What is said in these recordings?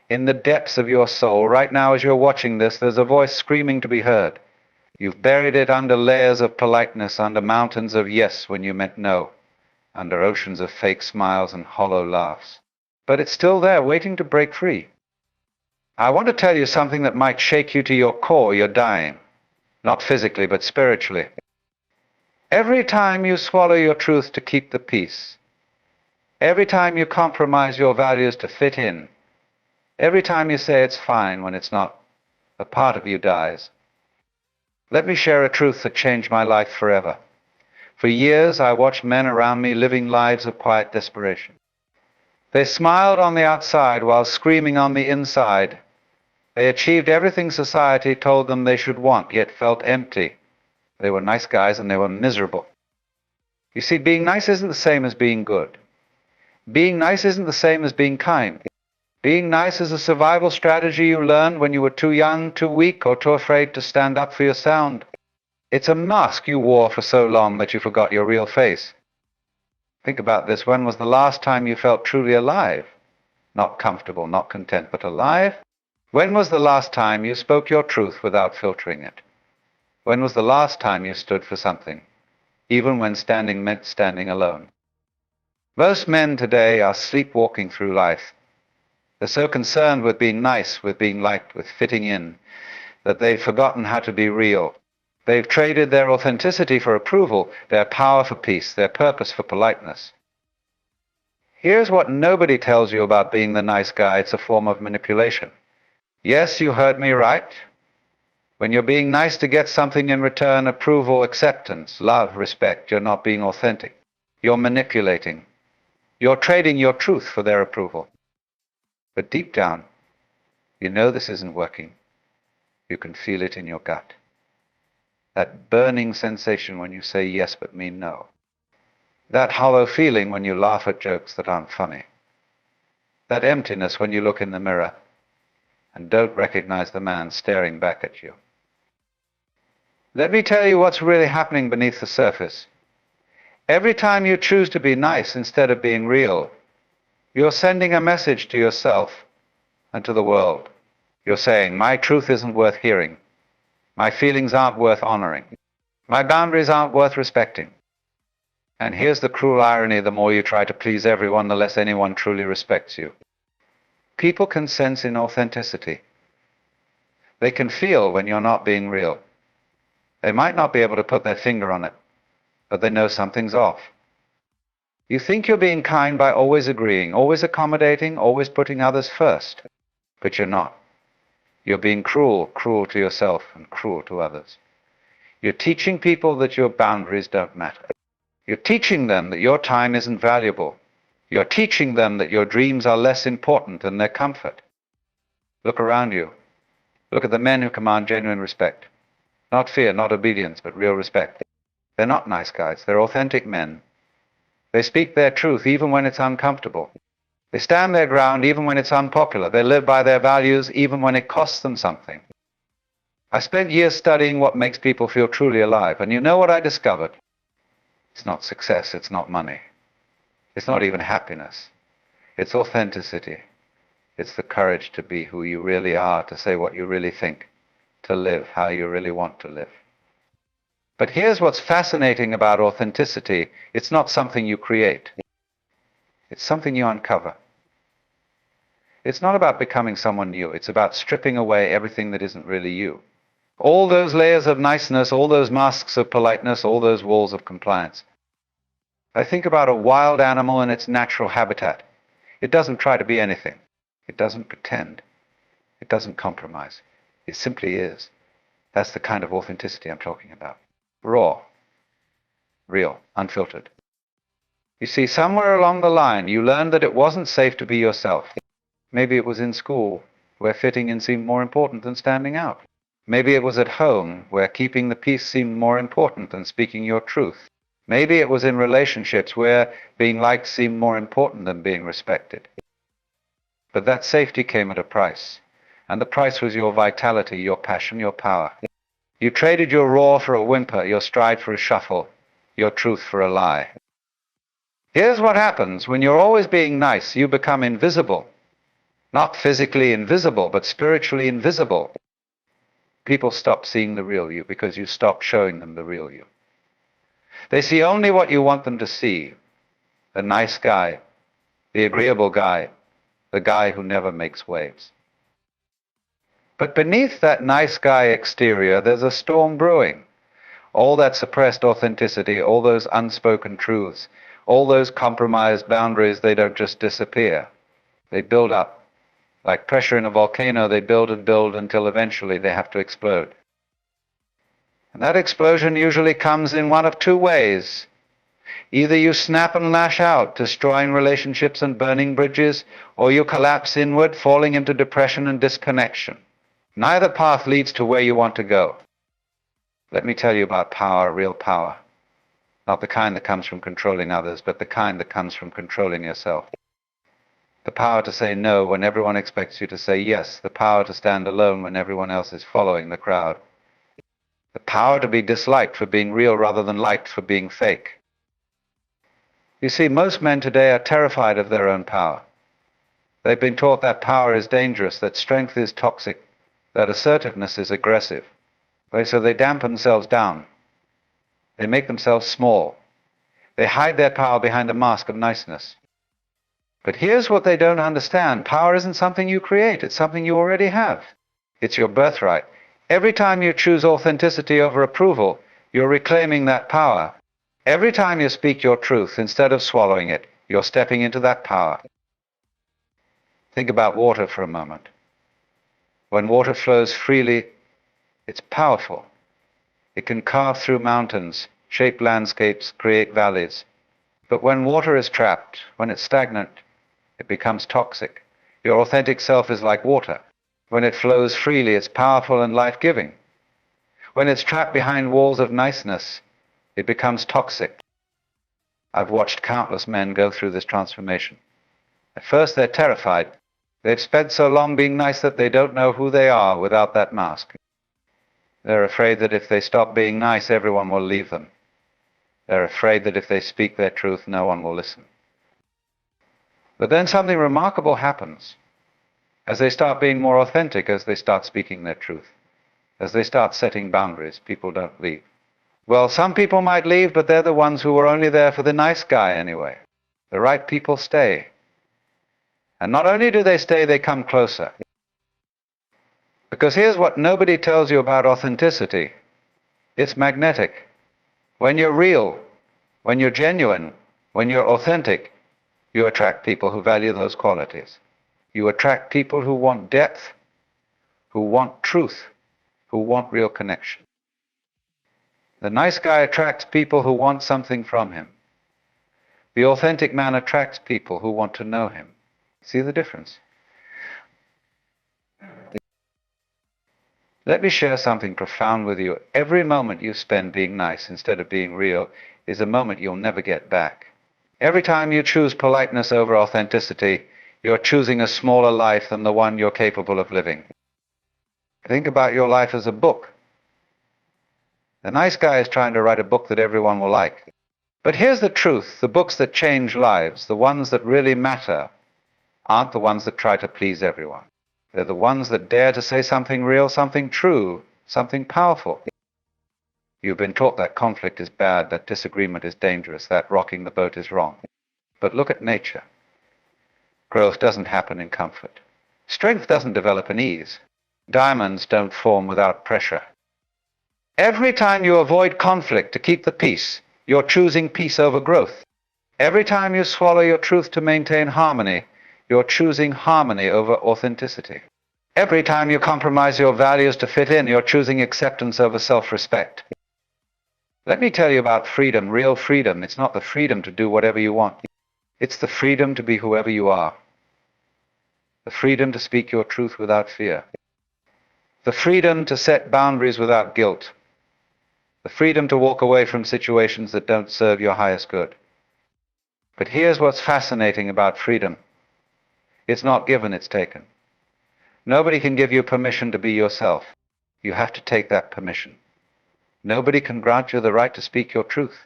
In the depths of your soul, right now as you're watching this, there's a voice screaming to be heard. You've buried it under layers of politeness, under mountains of yes when you meant no, under oceans of fake smiles and hollow laughs. But it's still there, waiting to break free. I want to tell you something that might shake you to your core. You're dying. Not physically, but spiritually. Every time you swallow your truth to keep the peace, every time you compromise your values to fit in, every time you say it's fine when it's not, a part of you dies. Let me share a truth that changed my life forever. For years, I watched men around me living lives of quiet desperation. They smiled on the outside while screaming on the inside. They achieved everything society told them they should want, yet felt empty. They were nice guys and they were miserable. You see, being nice isn't the same as being good. Being nice isn't the same as being kind. Being nice is a survival strategy you learned when you were too young, too weak, or too afraid to stand up for your sound. It's a mask you wore for so long that you forgot your real face. Think about this. When was the last time you felt truly alive? Not comfortable, not content, but alive? When was the last time you spoke your truth without filtering it? When was the last time you stood for something, even when standing meant standing alone? Most men today are sleepwalking through life. They're so concerned with being nice, with being liked, with fitting in, that they've forgotten how to be real. They've traded their authenticity for approval, their power for peace, their purpose for politeness. Here's what nobody tells you about being the nice guy. It's a form of manipulation. Yes, you heard me right. When you're being nice to get something in return, approval, acceptance, love, respect, you're not being authentic. You're manipulating. You're trading your truth for their approval. But deep down, you know this isn't working. You can feel it in your gut. That burning sensation when you say yes but mean no. That hollow feeling when you laugh at jokes that aren't funny. That emptiness when you look in the mirror and don't recognize the man staring back at you. Let me tell you what's really happening beneath the surface. Every time you choose to be nice instead of being real, you're sending a message to yourself and to the world. You're saying, my truth isn't worth hearing. My feelings aren't worth honoring. My boundaries aren't worth respecting. And here's the cruel irony: the more you try to please everyone, the less anyone truly respects you. People can sense inauthenticity. They can feel when you're not being real. They might not be able to put their finger on it, but they know something's off. You think you're being kind by always agreeing, always accommodating, always putting others first, but you're not. You're being cruel, cruel to yourself and cruel to others. You're teaching people that your boundaries don't matter. You're teaching them that your time isn't valuable. You're teaching them that your dreams are less important than their comfort. Look around you. Look at the men who command genuine respect. Not fear, not obedience, but real respect. They're not nice guys. They're authentic men. They speak their truth even when it's uncomfortable. They stand their ground even when it's unpopular. They live by their values even when it costs them something. I spent years studying what makes people feel truly alive, and you know what I discovered? It's not success, it's not money. It's not even happiness. It's authenticity. It's the courage to be who you really are, to say what you really think, to live how you really want to live. But here's what's fascinating about authenticity. It's not something you create. It's something you uncover. It's not about becoming someone new. It's about stripping away everything that isn't really you. All those layers of niceness, all those masks of politeness, all those walls of compliance. I think about a wild animal in its natural habitat. It doesn't try to be anything. It doesn't pretend. It doesn't compromise. It simply is. That's the kind of authenticity I'm talking about. Raw, real, unfiltered. You see, somewhere along the line, you learned that it wasn't safe to be yourself. Maybe it was in school, where fitting in seemed more important than standing out. Maybe it was at home, where keeping the peace seemed more important than speaking your truth. Maybe it was in relationships where being liked seemed more important than being respected. But that safety came at a price, and the price was your vitality, your passion, your power. You traded your roar for a whimper, your stride for a shuffle, your truth for a lie. Here's what happens when you're always being nice: you become invisible. Not physically invisible, but spiritually invisible. People stop seeing the real you because you stop showing them the real you. They see only what you want them to see. The nice guy, the agreeable guy, the guy who never makes waves. But beneath that nice guy exterior, there's a storm brewing. All that suppressed authenticity, all those unspoken truths, all those compromised boundaries, they don't just disappear. They build up. Like pressure in a volcano, they build and build until eventually they have to explode. And that explosion usually comes in one of two ways. Either you snap and lash out, destroying relationships and burning bridges, or you collapse inward, falling into depression and disconnection. Neither path leads to where you want to go. Let me tell you about power, real power. Not the kind that comes from controlling others, but the kind that comes from controlling yourself. The power to say no when everyone expects you to say yes. The power to stand alone when everyone else is following the crowd. The power to be disliked for being real rather than liked for being fake. You see, most men today are terrified of their own power. They've been taught that power is dangerous, that strength is toxic, that assertiveness is aggressive. So they dampen themselves down. They make themselves small. They hide their power behind a mask of niceness. But here's what they don't understand. Power isn't something you create. It's something you already have. It's your birthright. Every time you choose authenticity over approval, you're reclaiming that power. Every time you speak your truth, instead of swallowing it, you're stepping into that power. Think about water for a moment. When water flows freely, it's powerful. It can carve through mountains, shape landscapes, create valleys. But when water is trapped, when it's stagnant, it becomes toxic. Your authentic self is like water. When it flows freely, it's powerful and life-giving. When it's trapped behind walls of niceness, it becomes toxic. I've watched countless men go through this transformation. At first, they're terrified. They've spent so long being nice that they don't know who they are without that mask. They're afraid that if they stop being nice, everyone will leave them. They're afraid that if they speak their truth, no one will listen. But then something remarkable happens. As they start being more authentic, as they start speaking their truth, as they start setting boundaries, people don't leave. Well, some people might leave, but they're the ones who were only there for the nice guy anyway. The right people stay. And not only do they stay, they come closer. Because here's what nobody tells you about authenticity. It's magnetic. When you're real, when you're genuine, when you're authentic, you attract people who value those qualities. You attract people who want depth, who want truth, who want real connection. The nice guy attracts people who want something from him. The authentic man attracts people who want to know him. See the difference? Let me share something profound with you. Every moment you spend being nice instead of being real is a moment you'll never get back. Every time you choose politeness over authenticity, you're choosing a smaller life than the one you're capable of living. Think about your life as a book. The nice guy is trying to write a book that everyone will like. But here's the truth. The books that change lives, the ones that really matter, aren't the ones that try to please everyone. They're the ones that dare to say something real, something true, something powerful. You've been taught that conflict is bad, that disagreement is dangerous, that rocking the boat is wrong. But look at nature. Growth doesn't happen in comfort. Strength doesn't develop in ease. Diamonds don't form without pressure. Every time you avoid conflict to keep the peace, you're choosing peace over growth. Every time you swallow your truth to maintain harmony, you're choosing harmony over authenticity. Every time you compromise your values to fit in, you're choosing acceptance over self-respect. Let me tell you about freedom, real freedom. It's not the freedom to do whatever you want. It's the freedom to be whoever you are. The freedom to speak your truth without fear. The freedom to set boundaries without guilt. The freedom to walk away from situations that don't serve your highest good. But here's what's fascinating about freedom. It's not given, it's taken. Nobody can give you permission to be yourself. You have to take that permission. Nobody can grant you the right to speak your truth.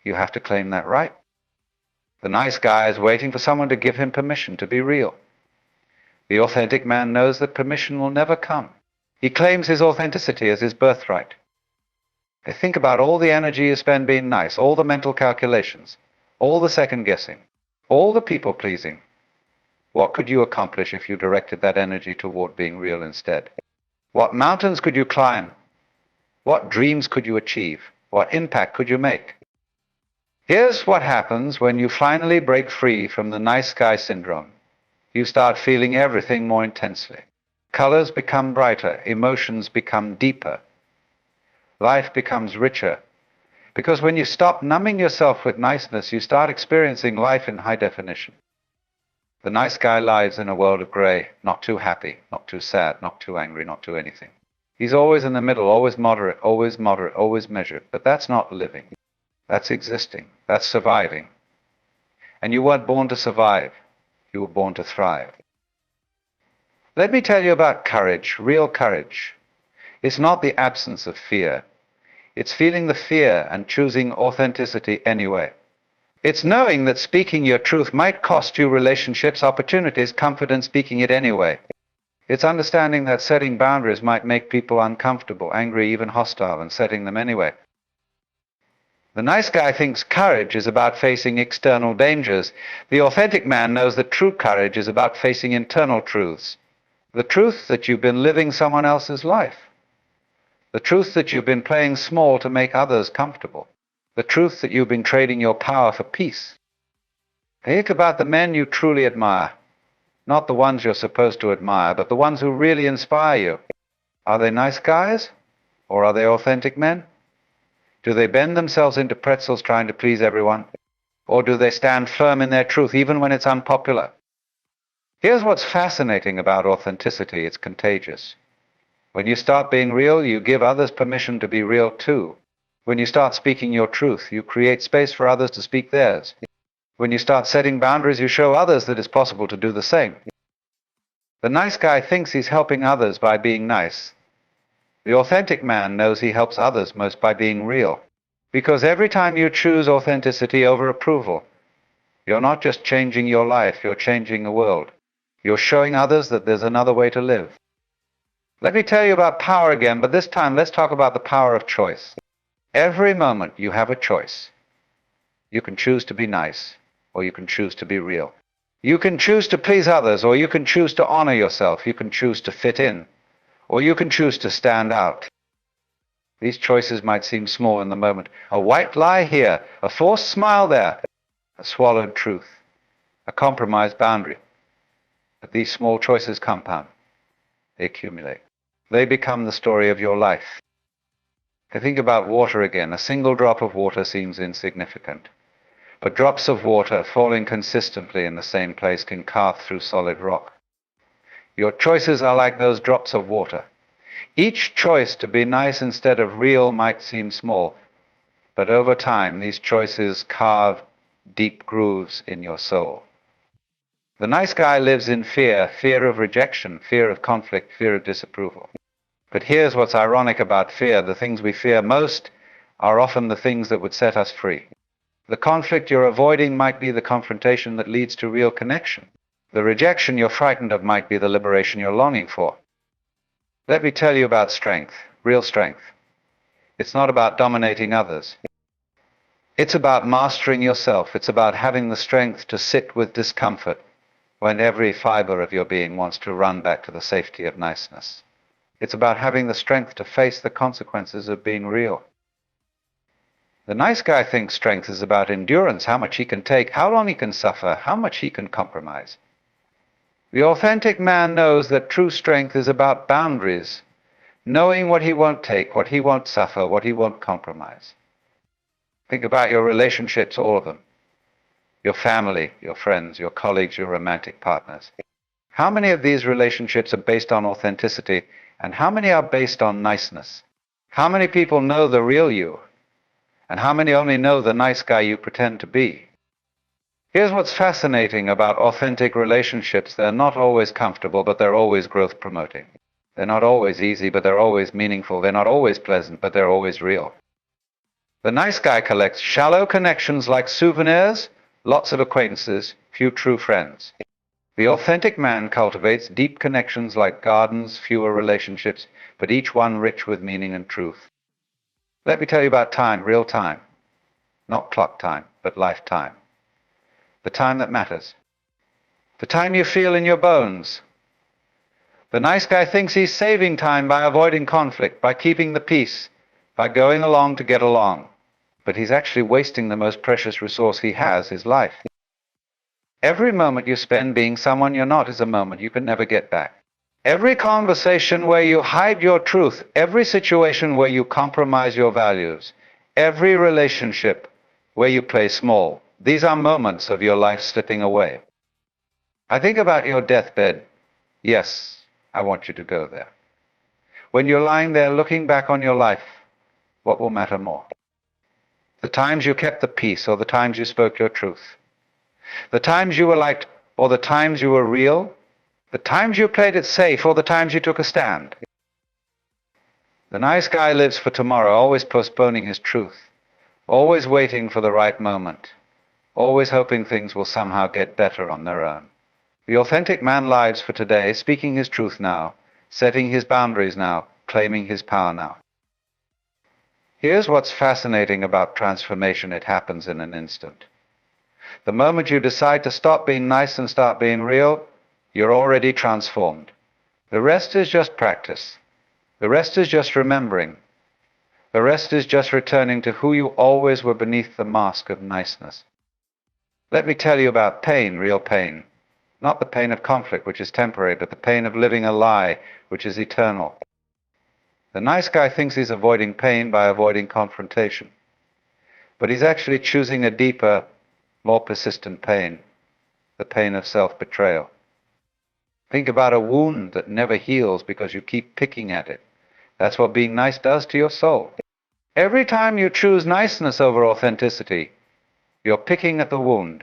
You have to claim that right. The nice guy is waiting for someone to give him permission to be real. The authentic man knows that permission will never come. He claims his authenticity as his birthright. Think about all the energy you spend being nice, all the mental calculations, all the second guessing, all the people pleasing. What could you accomplish if you directed that energy toward being real instead? What mountains could you climb? What dreams could you achieve? What impact could you make? Here's what happens when you finally break free from the nice guy syndrome. You start feeling everything more intensely. Colors become brighter, emotions become deeper. Life becomes richer. Because when you stop numbing yourself with niceness, you start experiencing life in high definition. The nice guy lives in a world of gray, not too happy, not too sad, not too angry, not too anything. He's always in the middle, always moderate, always measured. But that's not living. That's existing. That's surviving. And you weren't born to survive. You were born to thrive. Let me tell you about courage, real courage. It's not the absence of fear. It's feeling the fear and choosing authenticity anyway. It's knowing that speaking your truth might cost you relationships, opportunities, comfort, and speaking it anyway. It's understanding that setting boundaries might make people uncomfortable, angry, even hostile, and setting them anyway. The nice guy thinks courage is about facing external dangers. The authentic man knows that true courage is about facing internal truths. The truth that you've been living someone else's life. The truth that you've been playing small to make others comfortable. The truth that you've been trading your power for peace. Think about the men you truly admire. Not the ones you're supposed to admire, but the ones who really inspire you. Are they nice guys? Or are they authentic men? Do they bend themselves into pretzels trying to please everyone? Or do they stand firm in their truth even when it's unpopular? Here's what's fascinating about authenticity. It's contagious. When you start being real, you give others permission to be real too. When you start speaking your truth, you create space for others to speak theirs. When you start setting boundaries, you show others that it's possible to do the same. The nice guy thinks he's helping others by being nice. The authentic man knows he helps others most by being real. Because every time you choose authenticity over approval, you're not just changing your life, you're changing the world. You're showing others that there's another way to live. Let me tell you about power again, but this time let's talk about the power of choice. Every moment you have a choice. You can choose to be nice, or you can choose to be real. You can choose to please others, or you can choose to honor yourself. You can choose to fit in, or you can choose to stand out. These choices might seem small in the moment. A white lie here, a forced smile there, a swallowed truth, a compromised boundary. But these small choices compound. They accumulate. They become the story of your life. Think about water again. A single drop of water seems insignificant. But drops of water falling consistently in the same place can carve through solid rock. Your choices are like those drops of water. Each choice to be nice instead of real might seem small, but over time these choices carve deep grooves in your soul. The nice guy lives in fear, fear of rejection, fear of conflict, fear of disapproval. But here's what's ironic about fear. The things we fear most are often the things that would set us free. The conflict you're avoiding might be the confrontation that leads to real connection. The rejection you're frightened of might be the liberation you're longing for. Let me tell you about strength, real strength. It's not about dominating others. It's about mastering yourself. It's about having the strength to sit with discomfort when every fiber of your being wants to run back to the safety of niceness. It's about having the strength to face the consequences of being real. The nice guy thinks strength is about endurance, how much he can take, how long he can suffer, how much he can compromise. The authentic man knows that true strength is about boundaries, knowing what he won't take, what he won't suffer, what he won't compromise. Think about your relationships, all of them. Your family, your friends, your colleagues, your romantic partners. How many of these relationships are based on authenticity, and how many are based on niceness? How many people know the real you, and how many only know the nice guy you pretend to be? Here's what's fascinating about authentic relationships. They're not always comfortable, but they're always growth promoting. They're not always easy, but they're always meaningful. They're not always pleasant, but they're always real. The nice guy collects shallow connections like souvenirs, lots of acquaintances, few true friends. The authentic man cultivates deep connections like gardens, fewer relationships, but each one rich with meaning and truth. Let me tell you about time, real time. Not clock time, but lifetime. The time that matters. The time you feel in your bones. The nice guy thinks he's saving time by avoiding conflict, by keeping the peace, by going along to get along. But he's actually wasting the most precious resource he has, his life. Every moment you spend being someone you're not is a moment you can never get back. Every conversation where you hide your truth, every situation where you compromise your values, every relationship where you play small, these are moments of your life slipping away. I think about your deathbed. Yes, I want you to go there. When you're lying there looking back on your life, what will matter more? The times you kept the peace or the times you spoke your truth? The times you were liked or the times you were real? The times you played it safe or the times you took a stand? The nice guy lives for tomorrow, always postponing his truth, always waiting for the right moment, always hoping things will somehow get better on their own. The authentic man lives for today, speaking his truth now, setting his boundaries now, claiming his power now. Here's what's fascinating about transformation. It happens in an instant. The moment you decide to stop being nice and start being real, you're already transformed. The rest is just practice. The rest is just remembering. The rest is just returning to who you always were beneath the mask of niceness. Let me tell you about pain, real pain. Not the pain of conflict, which is temporary, but the pain of living a lie, which is eternal. The nice guy thinks he's avoiding pain by avoiding confrontation. But he's actually choosing a deeper, more persistent pain, the pain of self-betrayal. Think about a wound that never heals because you keep picking at it. That's what being nice does to your soul. Every time you choose niceness over authenticity, you're picking at the wound.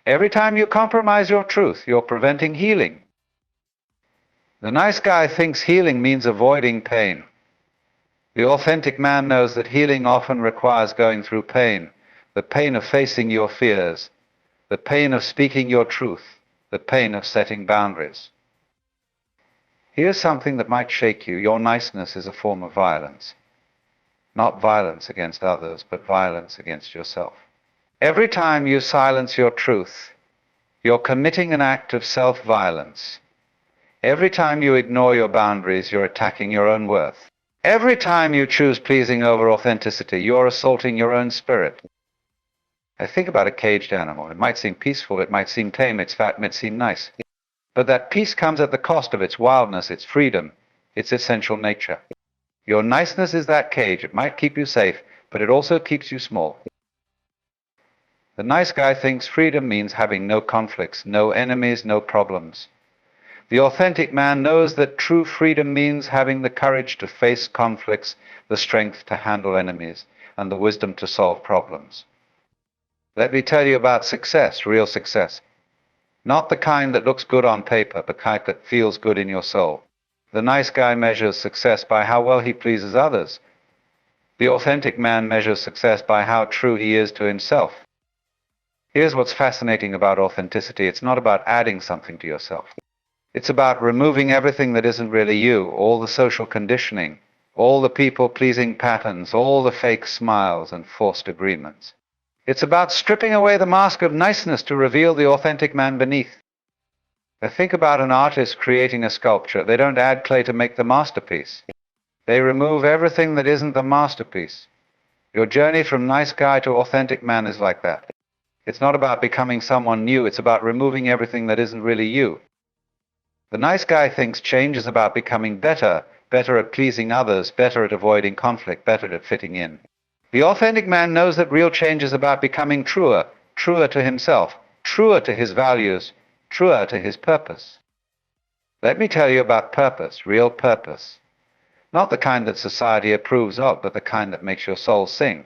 Every time you compromise your truth, you're preventing healing. The nice guy thinks healing means avoiding pain. The authentic man knows that healing often requires going through pain, the pain of facing your fears, the pain of speaking your truth, the pain of setting boundaries. Here's something that might shake you. Your niceness is a form of violence. Not violence against others, but violence against yourself. Every time you silence your truth, you're committing an act of self-violence. Every time you ignore your boundaries, you're attacking your own worth. Every time you choose pleasing over authenticity, you're assaulting your own spirit. I think about a caged animal. It might seem peaceful, it might seem tame, it's fat, it might seem nice. But that peace comes at the cost of its wildness, its freedom, its essential nature. Your niceness is that cage. It might keep you safe, but it also keeps you small. The nice guy thinks freedom means having no conflicts, no enemies, no problems. The authentic man knows that true freedom means having the courage to face conflicts, the strength to handle enemies, and the wisdom to solve problems. Let me tell you about success, real success. Not the kind that looks good on paper, but the kind that feels good in your soul. The nice guy measures success by how well he pleases others. The authentic man measures success by how true he is to himself. Here's what's fascinating about authenticity. It's not about adding something to yourself. It's about removing everything that isn't really you, all the social conditioning, all the people-pleasing patterns, all the fake smiles and forced agreements. It's about stripping away the mask of niceness to reveal the authentic man beneath. Now think about an artist creating a sculpture. They don't add clay to make the masterpiece. They remove everything that isn't the masterpiece. Your journey from nice guy to authentic man is like that. It's not about becoming someone new. It's about removing everything that isn't really you. The nice guy thinks change is about becoming better, better at pleasing others, better at avoiding conflict, better at fitting in. The authentic man knows that real change is about becoming truer, truer to himself, truer to his values, truer to his purpose. Let me tell you about purpose, real purpose. Not the kind that society approves of, but the kind that makes your soul sing.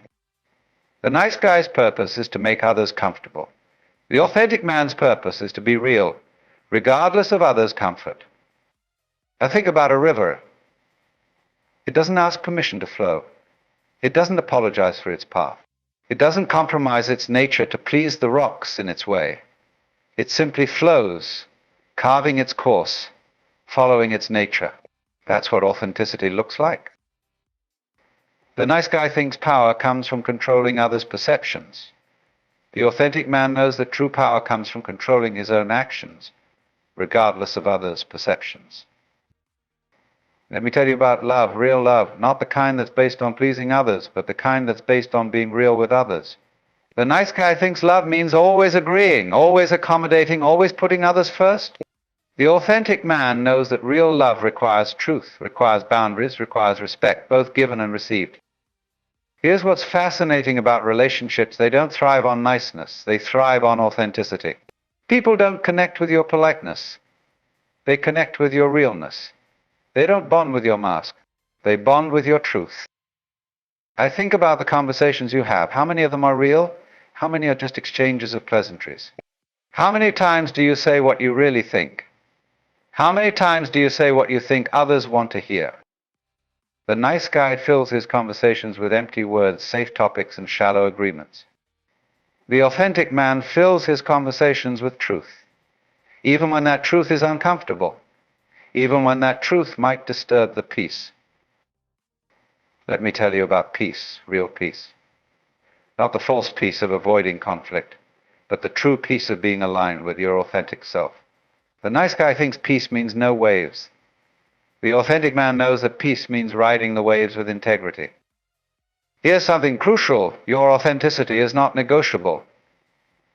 The nice guy's purpose is to make others comfortable. The authentic man's purpose is to be real, regardless of others' comfort. Now think about a river. It doesn't ask permission to flow. It doesn't apologize for its path. It doesn't compromise its nature to please the rocks in its way. It simply flows, carving its course, following its nature. That's what authenticity looks like. The nice guy thinks power comes from controlling others' perceptions. The authentic man knows that true power comes from controlling his own actions, regardless of others' perceptions. Let me tell you about love, real love, not the kind that's based on pleasing others, but the kind that's based on being real with others. The nice guy thinks love means always agreeing, always accommodating, always putting others first. The authentic man knows that real love requires truth, requires boundaries, requires respect, both given and received. Here's what's fascinating about relationships. They don't thrive on niceness. They thrive on authenticity. People don't connect with your politeness. They connect with your realness. They don't bond with your mask. They bond with your truth. I think about the conversations you have. How many of them are real? How many are just exchanges of pleasantries? How many times do you say what you really think? How many times do you say what you think others want to hear? The nice guy fills his conversations with empty words, safe topics, and shallow agreements. The authentic man fills his conversations with truth, even when that truth is uncomfortable, even when that truth might disturb the peace. Let me tell you about peace, real peace. Not the false peace of avoiding conflict, but the true peace of being aligned with your authentic self. The nice guy thinks peace means no waves. The authentic man knows that peace means riding the waves with integrity. Here's something crucial. Your authenticity is not negotiable.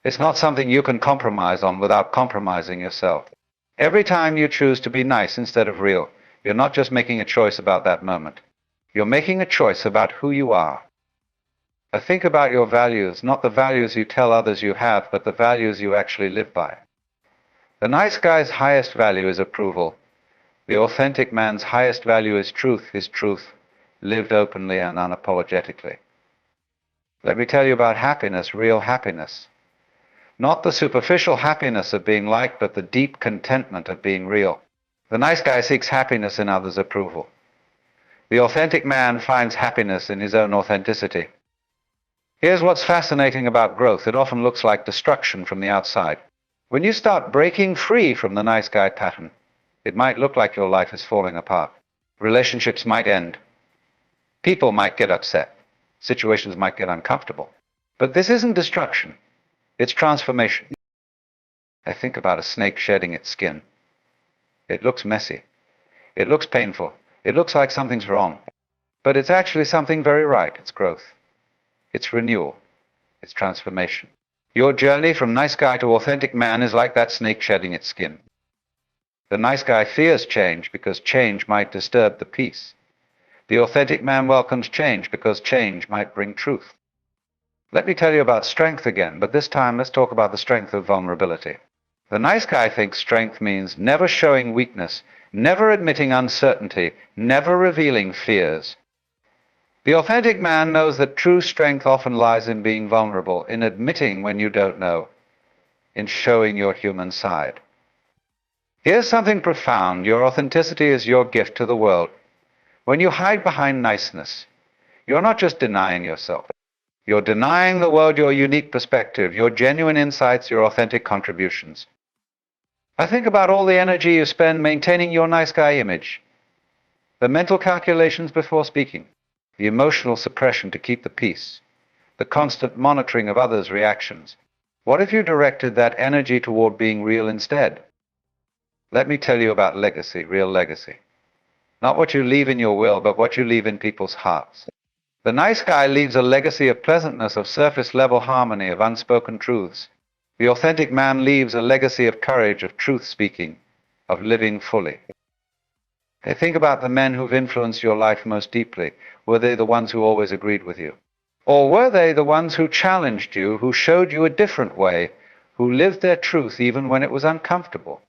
It's not something you can compromise on without compromising yourself. Every time you choose to be nice instead of real, you're not just making a choice about that moment. You're making a choice about who you are. Think about your values, not the values you tell others you have, but the values you actually live by. The nice guy's highest value is approval. The authentic man's highest value is truth lived openly and unapologetically. Let me tell you about happiness, real happiness. Not the superficial happiness of being liked, but the deep contentment of being real. The nice guy seeks happiness in others' approval. The authentic man finds happiness in his own authenticity. Here's what's fascinating about growth. It often looks like destruction from the outside. When you start breaking free from the nice guy pattern, it might look like your life is falling apart. Relationships might end. People might get upset. Situations might get uncomfortable. But this isn't destruction. It's transformation. I think about a snake shedding its skin. It looks messy. It looks painful. It looks like something's wrong. But it's actually something very right. It's growth. It's renewal. It's transformation. Your journey from nice guy to authentic man is like that snake shedding its skin. The nice guy fears change because change might disturb the peace. The authentic man welcomes change because change might bring truth. Let me tell you about strength again, but this time let's talk about the strength of vulnerability. The nice guy thinks strength means never showing weakness, never admitting uncertainty, never revealing fears. The authentic man knows that true strength often lies in being vulnerable, in admitting when you don't know, in showing your human side. Here's something profound. Your authenticity is your gift to the world. When you hide behind niceness, you're not just denying yourself. You're denying the world your unique perspective, your genuine insights, your authentic contributions. I think about all the energy you spend maintaining your nice guy image, the mental calculations before speaking, the emotional suppression to keep the peace, the constant monitoring of others' reactions. What if you directed that energy toward being real instead? Let me tell you about legacy, real legacy. Not what you leave in your will, but what you leave in people's hearts. The nice guy leaves a legacy of pleasantness, of surface-level harmony, of unspoken truths. The authentic man leaves a legacy of courage, of truth-speaking, of living fully. Hey, think about the men who've influenced your life most deeply. Were they the ones who always agreed with you? Or were they the ones who challenged you, who showed you a different way, who lived their truth even when it was uncomfortable?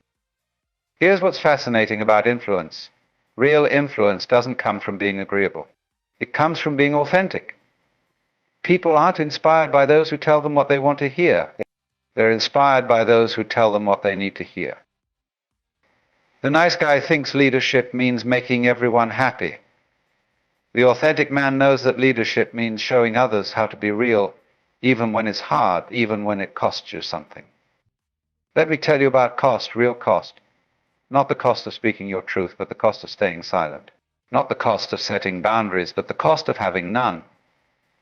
Here's what's fascinating about influence. Real influence doesn't come from being agreeable. It comes from being authentic. People aren't inspired by those who tell them what they want to hear. They're inspired by those who tell them what they need to hear. The nice guy thinks leadership means making everyone happy. The authentic man knows that leadership means showing others how to be real, even when it's hard, even when it costs you something. Let me tell you about cost, real cost. Not the cost of speaking your truth, but the cost of staying silent. Not the cost of setting boundaries, but the cost of having none.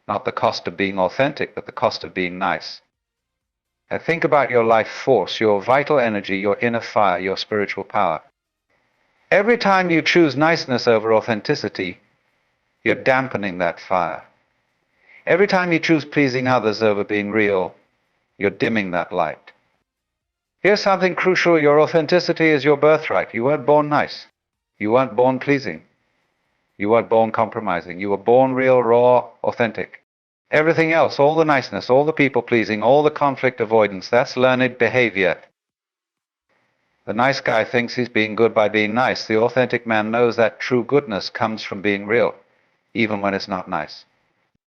Not the cost of being authentic, but the cost of being nice. Now think about your life force, your vital energy, your inner fire, your spiritual power. Every time you choose niceness over authenticity, you're dampening that fire. Every time you choose pleasing others over being real, you're dimming that light. Here's something crucial. Your authenticity is your birthright. You weren't born nice. You weren't born pleasing. You weren't born compromising. You were born real, raw, authentic. Everything else, all the niceness, all the people pleasing, all the conflict avoidance, that's learned behavior. The nice guy thinks he's being good by being nice. The authentic man knows that true goodness comes from being real, even when it's not nice.